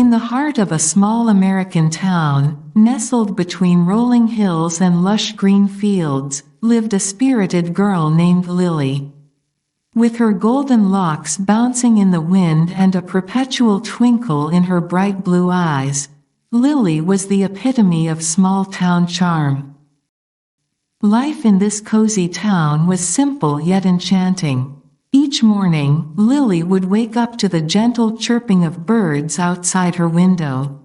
In the heart of a small American town, nestled between rolling hills and lush green fields, lived a spirited girl named Lily. With her golden locks bouncing in the wind and a perpetual twinkle in her bright blue eyes, Lily was the epitome of small-town charm. Life in this cozy town was simple yet enchanting. Each morning, Lily would wake up to the gentle chirping of birds outside her window.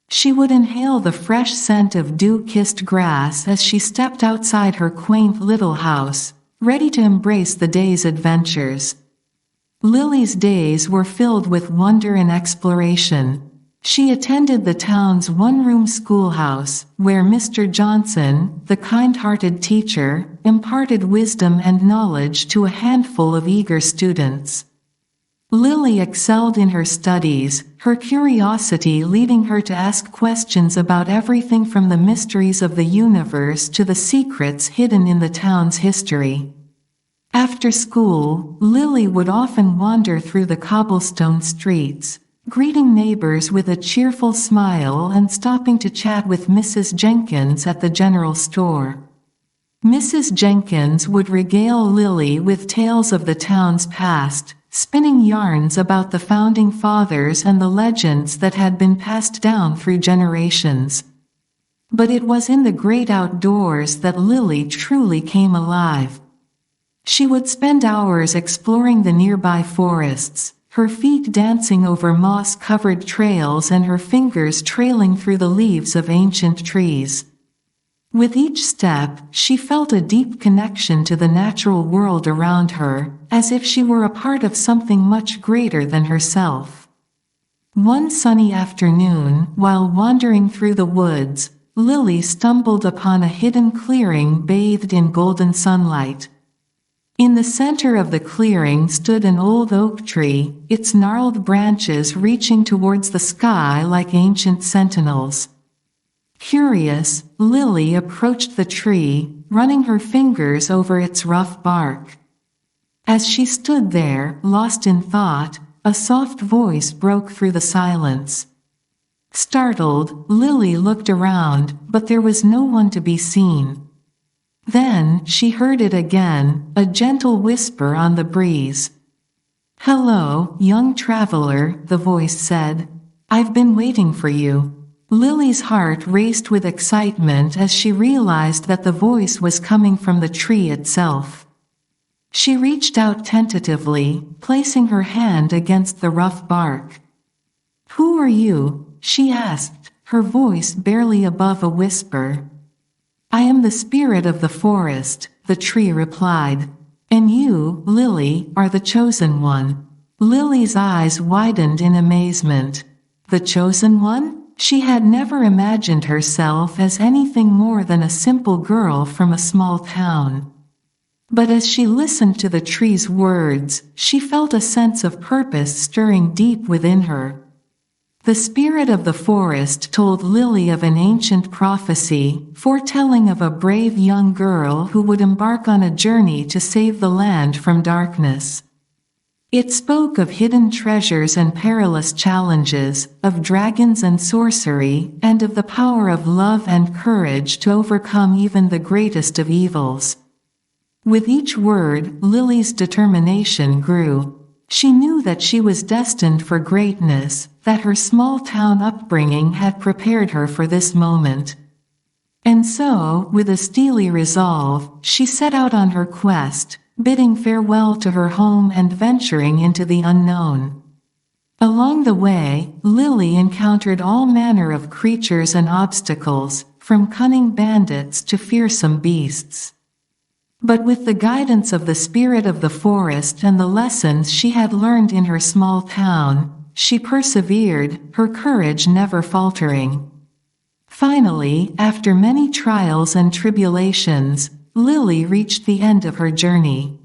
She would inhale the fresh scent of dew-kissed grass as she stepped outside her quaint little house, ready to embrace the day's adventures. Lily's days were filled with wonder and exploration. She attended the town's one-room schoolhouse, where Mr. Johnson, the kind-hearted teacher, imparted wisdom and knowledge to a handful of eager students. Lily excelled in her studies, her curiosity leading her to ask questions about everything from the mysteries of the universe to the secrets hidden in the town's history. After school, Lily would often wander through the cobblestone streets, greeting neighbors with a cheerful smile and stopping to chat with Mrs. Jenkins at the general store. Mrs. Jenkins would regale Lily with tales of the town's past, spinning yarns about the founding fathers and the legends that had been passed down through generations. But it was in the great outdoors that Lily truly came alive. She would spend hours exploring the nearby forests, her feet dancing over moss-covered trails and her fingers trailing through the leaves of ancient trees. With each step, she felt a deep connection to the natural world around her, as if she were a part of something much greater than herself. One sunny afternoon, while wandering through the woods, Lily stumbled upon a hidden clearing bathed in golden sunlight. In the center of the clearing stood an old oak tree, its gnarled branches reaching towards the sky like ancient sentinels. Curious, Lily approached the tree, running her fingers over its rough bark. As she stood there, lost in thought, a soft voice broke through the silence. Startled, Lily looked around, but there was no one to be seen. Then, she heard it again, a gentle whisper on the breeze. "Hello, young traveler," the voice said. "I've been waiting for you." Lily's heart raced with excitement as she realized that the voice was coming from the tree itself. She reached out tentatively, placing her hand against the rough bark. "Who are you?" she asked, her voice barely above a whisper. "I am the spirit of the forest," the tree replied. "And you, Lily, are the chosen one." Lily's eyes widened in amazement. The chosen one? She had never imagined herself as anything more than a simple girl from a small town. But as she listened to the tree's words, she felt a sense of purpose stirring deep within her. The spirit of the forest told Lily of an ancient prophecy, foretelling of a brave young girl who would embark on a journey to save the land from darkness. It spoke of hidden treasures and perilous challenges, of dragons and sorcery, and of the power of love and courage to overcome even the greatest of evils. With each word, Lily's determination grew. She knew that she was destined for greatness, that her small-town upbringing had prepared her for this moment. And so, with a steely resolve, she set out on her quest, bidding farewell to her home and venturing into the unknown. Along the way, Lily encountered all manner of creatures and obstacles, from cunning bandits to fearsome beasts. But with the guidance of the spirit of the forest and the lessons she had learned in her small town, she persevered, her courage never faltering. Finally, after many trials and tribulations, Lily reached the end of her journey.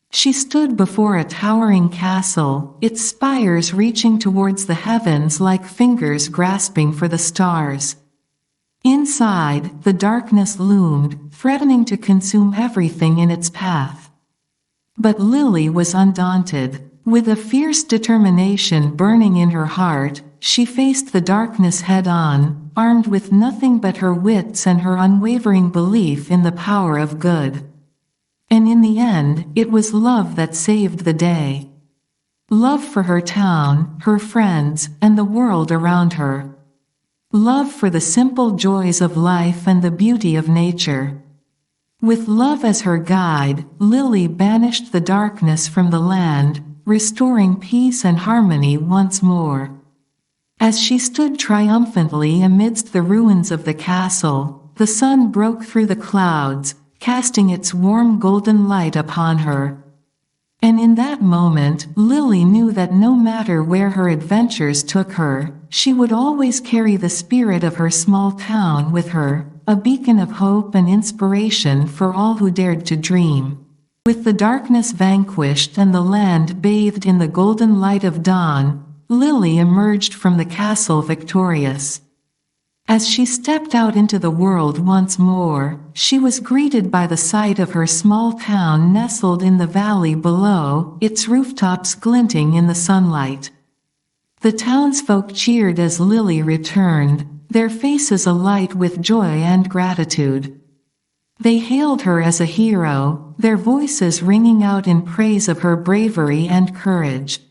She stood before a towering castle, its spires reaching towards the heavens like fingers grasping for the stars. Inside, the darkness loomed, threatening to consume everything in its path. But Lily was undaunted. With a fierce determination burning in her heart, she faced the darkness head-on, armed with nothing but her wits and her unwavering belief in the power of good. And in the end, it was love that saved the day. Love for her town, her friends, and the world around her. Love for the simple joys of life and the beauty of nature. With love as her guide, Lily banished the darkness from the land, restoring peace and harmony once more. As she stood triumphantly amidst the ruins of the castle, the sun broke through the clouds, casting its warm golden light upon her. And in that moment, Lily knew that no matter where her adventures took her, she would always carry the spirit of her small town with her, a beacon of hope and inspiration for all who dared to dream. With the darkness vanquished and the land bathed in the golden light of dawn, Lily emerged from the castle victorious. As she stepped out into the world once more, she was greeted by the sight of her small town nestled in the valley below, its rooftops glinting in the sunlight. The townsfolk cheered as Lily returned, their faces alight with joy and gratitude. They hailed her as a hero, their voices ringing out in praise of her bravery and courage.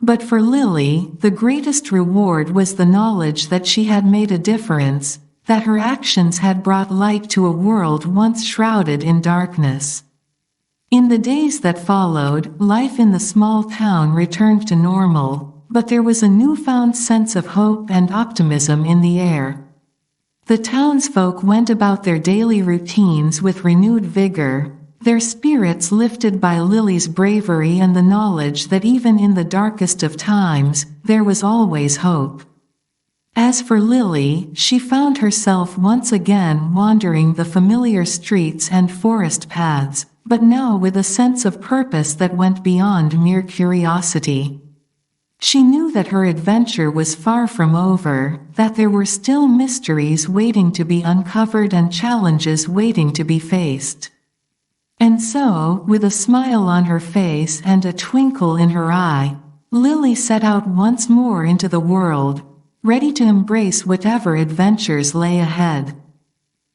But for Lily, the greatest reward was the knowledge that she had made a difference, that her actions had brought light to a world once shrouded in darkness. In the days that followed, life in the small town returned to normal, but there was a newfound sense of hope and optimism in the air. The townsfolk went about their daily routines with renewed vigor, their spirits lifted by Lily's bravery and the knowledge that even in the darkest of times, there was always hope. As for Lily, she found herself once again wandering the familiar streets and forest paths, but now with a sense of purpose that went beyond mere curiosity. She knew that her adventure was far from over, that there were still mysteries waiting to be uncovered and challenges waiting to be faced. And so, with a smile on her face and a twinkle in her eye, Lily set out once more into the world, ready to embrace whatever adventures lay ahead.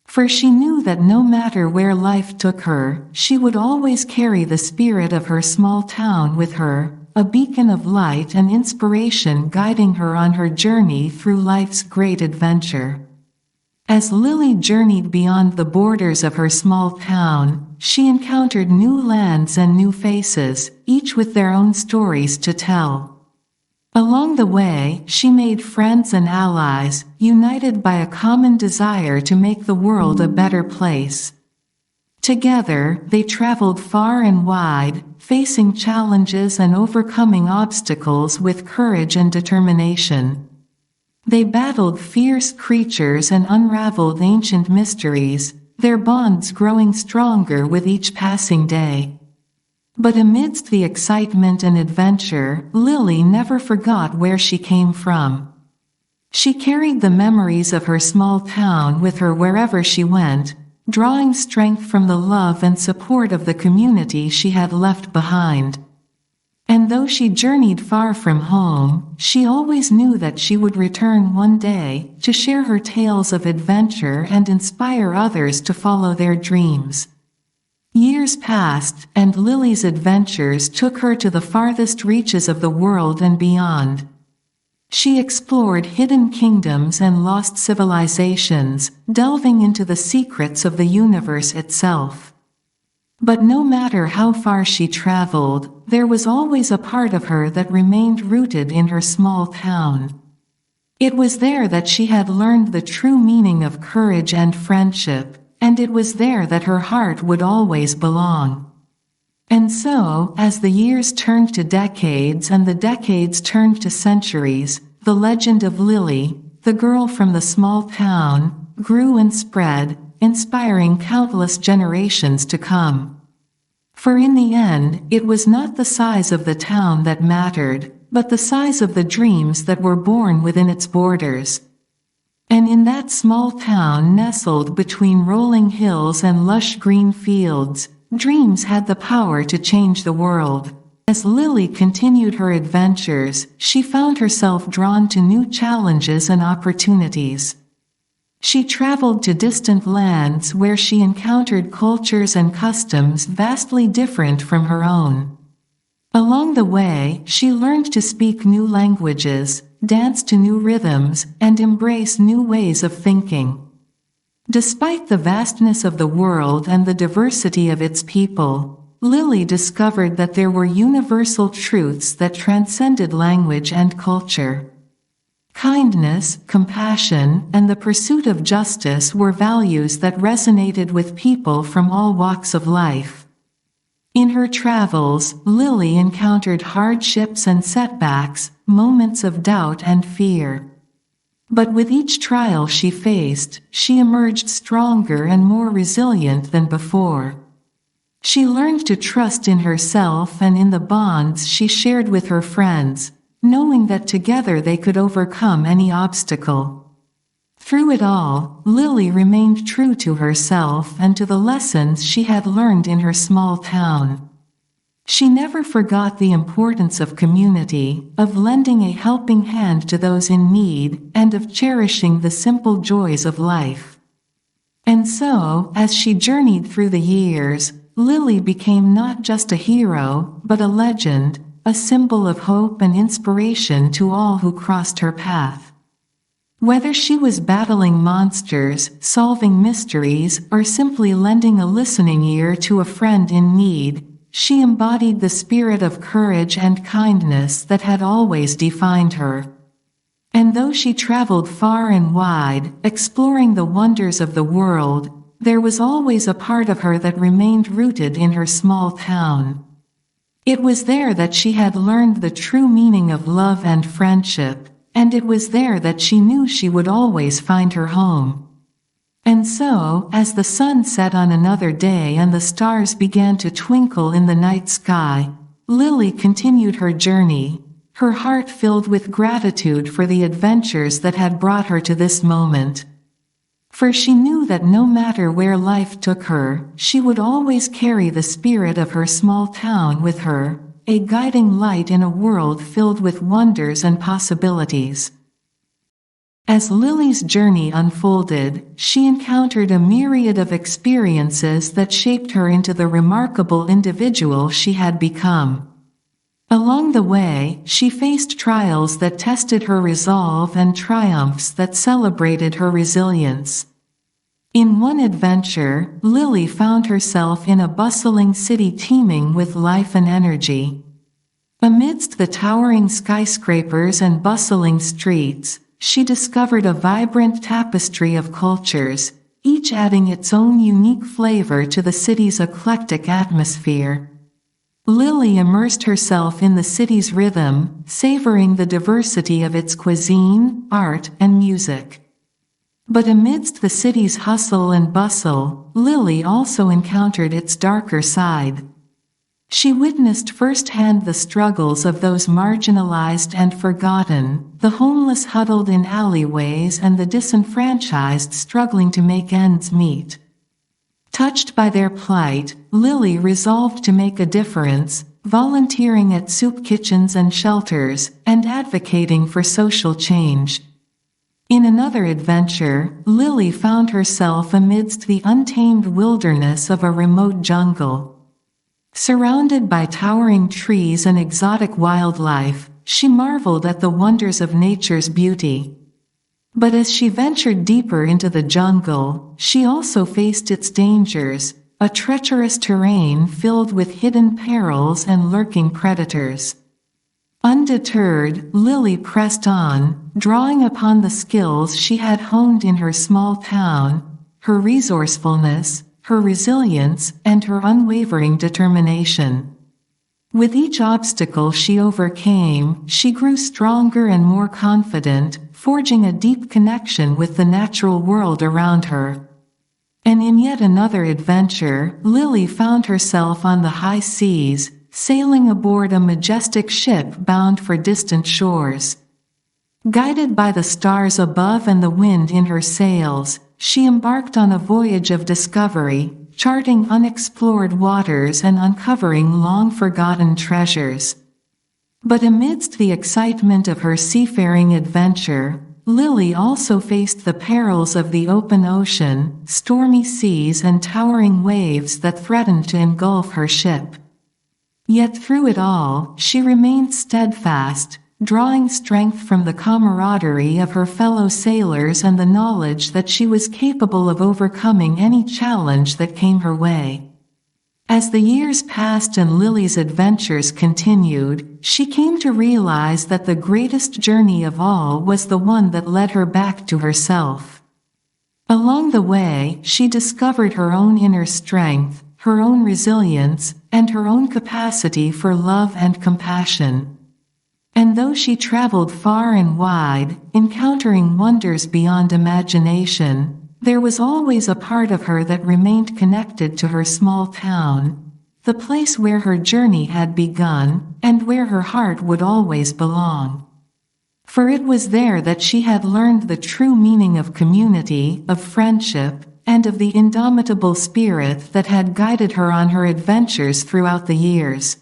For she knew that no matter where life took her, she would always carry the spirit of her small town with her, a beacon of light and inspiration guiding her on her journey through life's great adventure. As Lily journeyed beyond the borders of her small town, she encountered new lands and new faces, each with their own stories to tell. Along the way, she made friends and allies, united by a common desire to make the world a better place. Together, they traveled far and wide, facing challenges and overcoming obstacles with courage and determination. They battled fierce creatures and unraveled ancient mysteries, their bonds growing stronger with each passing day. But amidst the excitement and adventure, Lily never forgot where she came from. She carried the memories of her small town with her wherever she went, drawing strength from the love and support of the community she had left behind. And though she journeyed far from home, she always knew that she would return one day to share her tales of adventure and inspire others to follow their dreams. Years passed, and Lily's adventures took her to the farthest reaches of the world and beyond. She explored hidden kingdoms and lost civilizations, delving into the secrets of the universe itself. But no matter how far she traveled, there was always a part of her that remained rooted in her small town. It was there that she had learned the true meaning of courage and friendship, and it was there that her heart would always belong. And so, as the years turned to decades and the decades turned to centuries, the legend of Lily, the girl from the small town, grew and spread, inspiring countless generations to come. For in the end, it was not the size of the town that mattered, but the size of the dreams that were born within its borders. And in that small town nestled between rolling hills and lush green fields, dreams had the power to change the world. As Lily continued her adventures, she found herself drawn to new challenges and opportunities. She traveled to distant lands where she encountered cultures and customs vastly different from her own. Along the way, she learned to speak new languages, dance to new rhythms, and embrace new ways of thinking. Despite the vastness of the world and the diversity of its people, Lily discovered that there were universal truths that transcended language and culture. Kindness, compassion, and the pursuit of justice were values that resonated with people from all walks of life. In her travels, Lily encountered hardships and setbacks, moments of doubt and fear. But with each trial she faced, she emerged stronger and more resilient than before. She learned to trust in herself and in the bonds she shared with her friends, knowing that together they could overcome any obstacle. Through it all, Lily remained true to herself and to the lessons she had learned in her small town. She never forgot the importance of community, of lending a helping hand to those in need, and of cherishing the simple joys of life. And so, as she journeyed through the years, Lily became not just a hero, but a legend, a symbol of hope and inspiration to all who crossed her path. Whether she was battling monsters, solving mysteries, or simply lending a listening ear to a friend in need, she embodied the spirit of courage and kindness that had always defined her. And though she traveled far and wide, exploring the wonders of the world, there was always a part of her that remained rooted in her small town. It was there that she had learned the true meaning of love and friendship, and it was there that she knew she would always find her home. And so, as the sun set on another day and the stars began to twinkle in the night sky, Lily continued her journey, her heart filled with gratitude for the adventures that had brought her to this moment. For she knew that no matter where life took her, she would always carry the spirit of her small town with her, a guiding light in a world filled with wonders and possibilities. As Lily's journey unfolded, she encountered a myriad of experiences that shaped her into the remarkable individual she had become. Along the way, she faced trials that tested her resolve and triumphs that celebrated her resilience. In one adventure, Lily found herself in a bustling city teeming with life and energy. Amidst the towering skyscrapers and bustling streets, she discovered a vibrant tapestry of cultures, each adding its own unique flavor to the city's eclectic atmosphere. Lily immersed herself in the city's rhythm, savoring the diversity of its cuisine, art, and music. But amidst the city's hustle and bustle, Lily also encountered its darker side. She witnessed firsthand the struggles of those marginalized and forgotten, the homeless huddled in alleyways and the disenfranchised struggling to make ends meet. Touched by their plight, Lily resolved to make a difference, volunteering at soup kitchens and shelters, and advocating for social change. In another adventure, Lily found herself amidst the untamed wilderness of a remote jungle. Surrounded by towering trees and exotic wildlife, she marveled at the wonders of nature's beauty. But as she ventured deeper into the jungle, she also faced its dangers, a treacherous terrain filled with hidden perils and lurking predators. Undeterred, Lily pressed on, drawing upon the skills she had honed in her small town, her resourcefulness, her resilience, and her unwavering determination. With each obstacle she overcame, she grew stronger and more confident, forging a deep connection with the natural world around her. And in yet another adventure, Lily found herself on the high seas, sailing aboard a majestic ship bound for distant shores. Guided by the stars above and the wind in her sails, she embarked on a voyage of discovery, charting unexplored waters and uncovering long-forgotten treasures. But amidst the excitement of her seafaring adventure, Lily also faced the perils of the open ocean, stormy seas and towering waves that threatened to engulf her ship. Yet through it all, she remained steadfast, drawing strength from the camaraderie of her fellow sailors and the knowledge that she was capable of overcoming any challenge that came her way. As the years passed and Lily's adventures continued, she came to realize that the greatest journey of all was the one that led her back to herself. Along the way, she discovered her own inner strength, her own resilience, and her own capacity for love and compassion. And though she traveled far and wide, encountering wonders beyond imagination, there was always a part of her that remained connected to her small town, the place where her journey had begun, and where her heart would always belong. For it was there that she had learned the true meaning of community, of friendship, and of the indomitable spirit that had guided her on her adventures throughout the years.